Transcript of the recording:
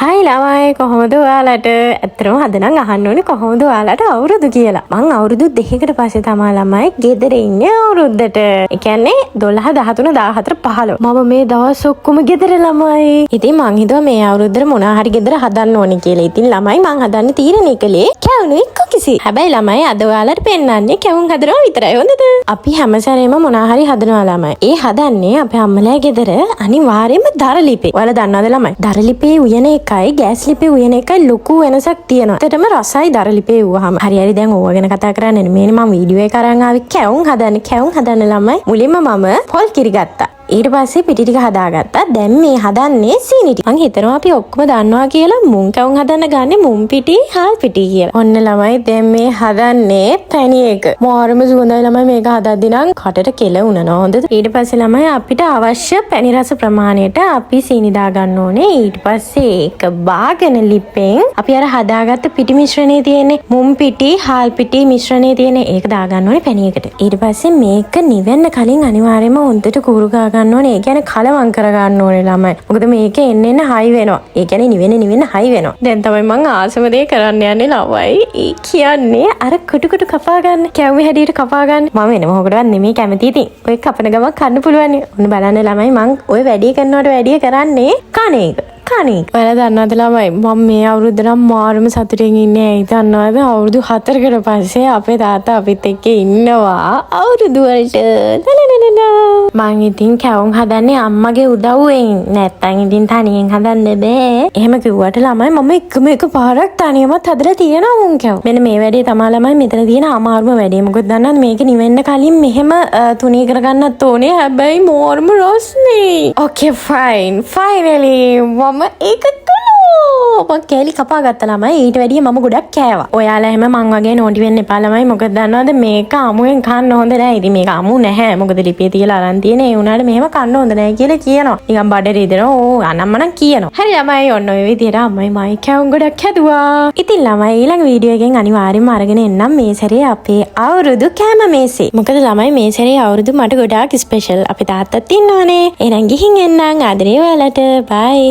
හයි ළමයි කොහොමද ඔයාලට? ඇත්තටම අද නම් අහන්න ඕනේ කොහොමද ඔයාලට අවුරුදු කියලා. මං අවුරුදු 2කට පස්සේ තමයි ළමයි ගෙදර ඉන්නේ අවුරුද්දට. ඒ කියන්නේ 12 13 14 15. මම මේ දවස් ඔක්කොම ගෙදර ළමයි. ඉතින් මං හිතුවා මේ අවුරුද්දට මොනවා හරි ගෙදර හදන්න ඕනේ කියලා. ඉතින් ළමයි මං හදන්න තීරණය කළේ කැවුණු කුකිසි. හැබැයි ළමයි අද ඔයාලට පෙන්නන්නේ කැවුම් හදනවා විතරයි. හොඳද? අපි හැමසැරේම මොනවා හරි හදනවා ළමයි. ඒ හදන්නේ අපේ අම්මලා ගෙදර අනිවාර්යයෙන්ම දරලිපේ. ඔයාලා දන්නවද ළමයි? දරලිපේ උයන එකයි ගෑස් ලිපේ උයන එකයි ලොකු වෙනසක් තියෙනවා. ඇත්තටම රසයි දරලිපේ වුවාම. හරි දැන් ඕවා ගැන කතා කරන්නේ නෙමෙයි. මම වීඩියෝ එක අරන් ආවේ කැවුම් හදන්න ළමයි. මුලින්ම මම පොල් කිරි ගත්තා. ඊට පස්සේ පිටි ටික හදාගත්තා. දැන් මේ හදන්නේ සීනි ටික. මං හිතනවා අපි ඔක්කොම දන්නවා කියලා මුං කැවුම් හදන්න ගන්නේ මුං පිටි, හාල් පිටි කියලා. ඔන්න ළමයි දැන් මේ හදන්නේ පැණි එක. මොහොරම සුවඳයි ළමයි මේක හදද්දී නම් කටට කෙල උනනවා. හොඳද? ඊට පස්සේ ළමයි අපිට අවශ්‍ය පැණි රස ප්‍රමාණයට අපි සීනි දා ගන්න ඕනේ. ඊට පස්සේ ඒක බාගෙන ලිපෙන් අපි අර හදාගත්ත පිටි මිශ්‍රණේ තියෙන්නේ මුං පිටි, හාල් පිටි මිශ්‍රණේ තියෙන්නේ ඒක දා ගන්න ඕනේ පැණියකට. ඊට පස්සේ මේක නිවෙන්න කලින් අනිවාර්යයෙන්ම හොඳට කුරු ගන්න ඕනේ. ඒ කියන්නේ කලවම් කර ගන්න ඕනේ ළමයි. මොකද මේක එන්න හයි වෙනවා. ඒ කියන්නේ නිවෙන්න හයි වෙනවා. දැන් තමයි මං ආසම දේ කරන්න යන්නේ ළමයි. ඒ කියන්නේ අර කුටු කපා ගන්න. කැවුමේ හැටියට කපා ගන්න. මම වෙන මොකටවත් නෙමෙයි කැමති. ඉතින් ඔය කපන ගමන් කන්න පුළුවන්. ඔන්න බලන්න ළමයි මං ඔය වැඩේ කරනවට වැඩිය කරන්නේ කණ එක. ඔයාලා දන්නවද ළමයි මම මේ අවුරුද්ද නම් මාරුම සතුටින් ඉන්නේ. ඇයි දන්නවද? අවුරුදු 4කට පස්සේ අපේ තාත්තා අපිත් එක්ක ඉන්නවා අවුරුදු වලට. මං ඉතින් කැවුම් හදන්නේ අම්මගේ උදව්වෙන්. නැත්තම් ඉතින් තනියෙන් හදන්න බෑ. එහෙම කිව්වට ළමයි මම එක පාරක් තනියමත් හදලා තියෙනවා මුං කැවුම්. මෙන්න මේ වැඩේ තමයි ළමයි මෙතන තියෙන අමාරුම වැඩේ. මොකද දන්නවද මේක නිවෙන්න කලින් මෙහෙම තුනී කරගන්නත් ඕනේ. හැබැයි මෝරම රොස්නේ. Okay fine. Finally මම ඒක මං කෑලි කපා ගත්තා ළමයි. ඊට වැඩිය මම ගොඩක් කෑවා. ඔයාලා එහෙම මං වගේ නෝටි වෙන්න එපා ළමයි. මොකද දන්නවද මේක අමුයෙන් කන්න හොඳ නැහැ. ඉතින් මේක අමු නැහැ. මොකද ලිපේ තියලා අරන් තියෙන ඒ උනාට මෙහෙම කන්න හොඳ නැහැ කියලා කියනවා. නිකන් බඩේ රිදෙනවා. ඕ අනම්මනම් කියනවා. හරි ළමයි ඔන්න ඔය විදිහට අම්මයි මයි කැවුම් ගොඩක් හැදුවා. ඉතින් ළමයි ඊළඟ වීඩියෝ එකෙන් අනිවාර්යෙන්ම අරගෙන එන්නම් මේ සැරේ අපේ අවුරුදු කෑම මේසේ. මොකද ළමයි මේ සැරේ අවුරුදු මට ගොඩාක් ස්පෙෂල්. අපේ තාත්තත් ඉන්නවනේ. එහෙනම් ගිහින් එන්නම්. ආදරේ ඔයාලට. බයි.